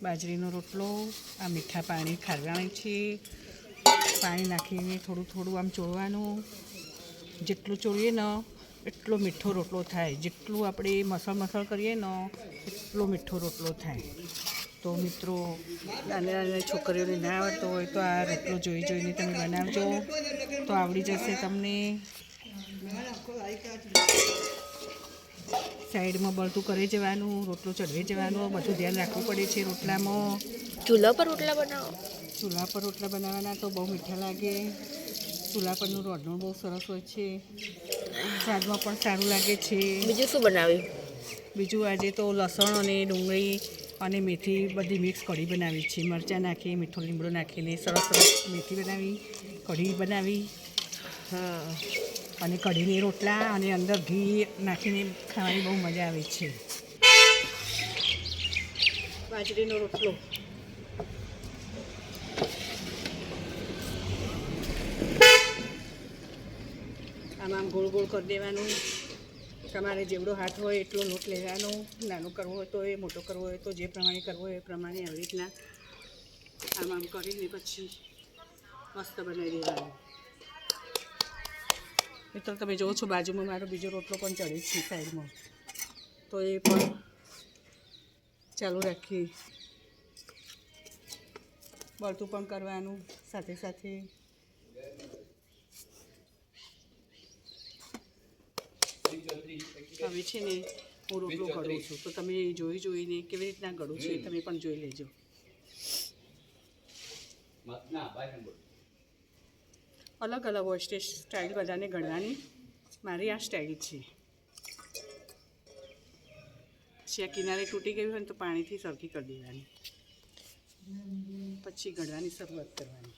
બાજરીનો રોટલો આ મીઠા પાણી ખારવાની છે. પાણી નાખીને થોડું થોડું આમ ચોળવાનું. જેટલું ચોળીએ ને એટલો મીઠો રોટલો થાય. જેટલું આપણે મસળ કરીએ ને એટલો મીઠો રોટલો થાય. તો મિત્રો, નાના છોકરીઓને ના આવડતો હોય તો આ રોટલો જોઈને તમે બનાવજો, તો આવડી જશે તમને. સાઈડમાં બળતું કરી જવાનું, રોટલો ચઢવી જવાનો, બધું ધ્યાન રાખવું પડે છે રોટલામાં. ચૂલા પર રોટલા બનાવો? ચૂલા પર રોટલા બનાવવાના તો બહુ મીઠા લાગે. ચૂલા પરનું રોટલું બહુ સરસ હોય છે, સ્વાદમાં પણ સારું લાગે છે. બીજું શું બનાવ્યું? બીજું આજે તો લસણ અને ડુંગળી અને મેથી બધી મિક્સ કઢી બનાવી છે. મરચાં નાખી, મીઠો લીમડો નાખીને સરસ મેથી બનાવી, કઢી બનાવી. હા, અને કઢીની રોટલા અને અંદર ઘી નાખીને ખાવાની બહુ મજા આવે છે. બાજરીનો રોટલો આમ ગોળ ગોળ કરી દેવાનું. તમારે જેવડો હાથ હોય એટલો લોટ લેવાનો. નાનો કરવો હોય તો એ, મોટો કરવો હોય તો જે પ્રમાણે કરવો હોય એ પ્રમાણે આવી રીતના આમ કરીને પછી મસ્ત બનાવી દેવાનું. મિત્રો, તમે જોવો છો બાજુમાં મારો બીજો રોટલો પણ ચડે છે સાઈડમાં, તો એ પણ ચાલુ રાખી. બળતું પણ કરવાનું સાથે સાથે. હવે છે ને હું રોટલો ઘડું છું, તો તમે જોઈને કેવી રીતના ઘડું છું એ તમે પણ જોઈ લેજો. અલગ અલગ હોય સ્ટાઇલ બધાને ઘડવાની. મારી આ સ્ટાઇલ છે. પછી આ કિનારે તૂટી ગયું હોય ને તો પાણીથી સરખી કરી દેવાની, પછી ઘડવાની શરૂઆત કરવાની.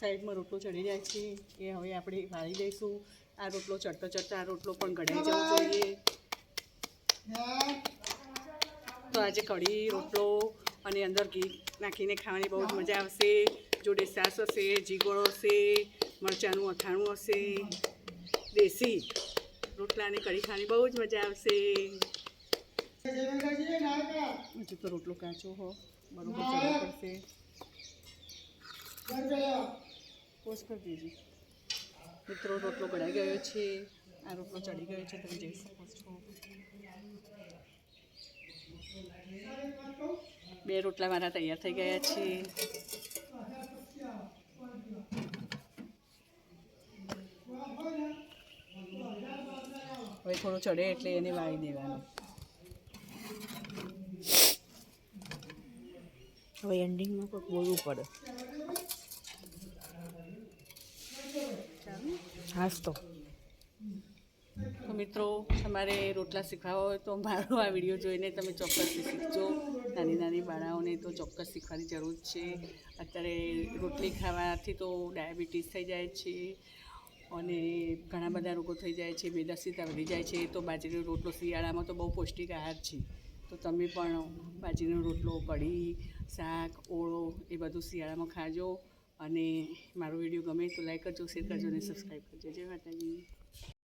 સાઈડમાં રોટલો ચડી જાય છે એ હવે આપણે વાળી દઈશું. આ રોટલો ચડતા આ રોટલો પણ ઘડાઈ જવો જોઈએ. તો આજે કઢી રોટલો અને અંદર ઘી નાખીને ખાવાની બહુ જ મજા આવશે. જોડે સાસ હશે, જીગોળો હશે, મરચાંનું અથાણું હશે. દેશી રોટલા અને કઢી ખાવાની બહુ જ મજા આવશે. હજુ તો રોટલો કાચો હો, બરોબર ચડવો પડશે. પોઝ કરી દીધી. મિત્રો, રોટલો ઘડાઈ ગયો છે. આ રોટલો ચડી ગયો છે, તમે જોઈ શકો છો. 2 રોટલા મારા તૈયાર થઈ ગયા છે. હવે થોડું ચડે એટલે એને વાળી દેવાનું. હવે એન્ડિંગમાં કંઈક બોલવું પડે. હાસ તો મિત્રો, તમારે રોટલા શીખવા હોય તો મારો આ વિડીયો જોઈને તમે ચોક્કસ શીખજો. નાની બાળાઓને તો ચોક્કસ શીખવાની જરૂર છે. અત્યારે રોટલી ખાવાથી તો ડાયાબિટીસ થઈ જાય છે અને ઘણા બધા રોગો થઈ જાય છે, મેદસ્વીતા વધી જાય છે. તો બાજરીનો રોટલો શિયાળામાં તો બહુ પૌષ્ટિક આહાર છે. તો તમે પણ બાજરીનો રોટલો, કઢી, શાક, ઓળો એ બધું શિયાળામાં ખાજો. અને મારો વિડીયો ગમે તો લાઈક કરજો, શેર કરજો અને સબસ્ક્રાઈબ કરજો. જય માતાજી.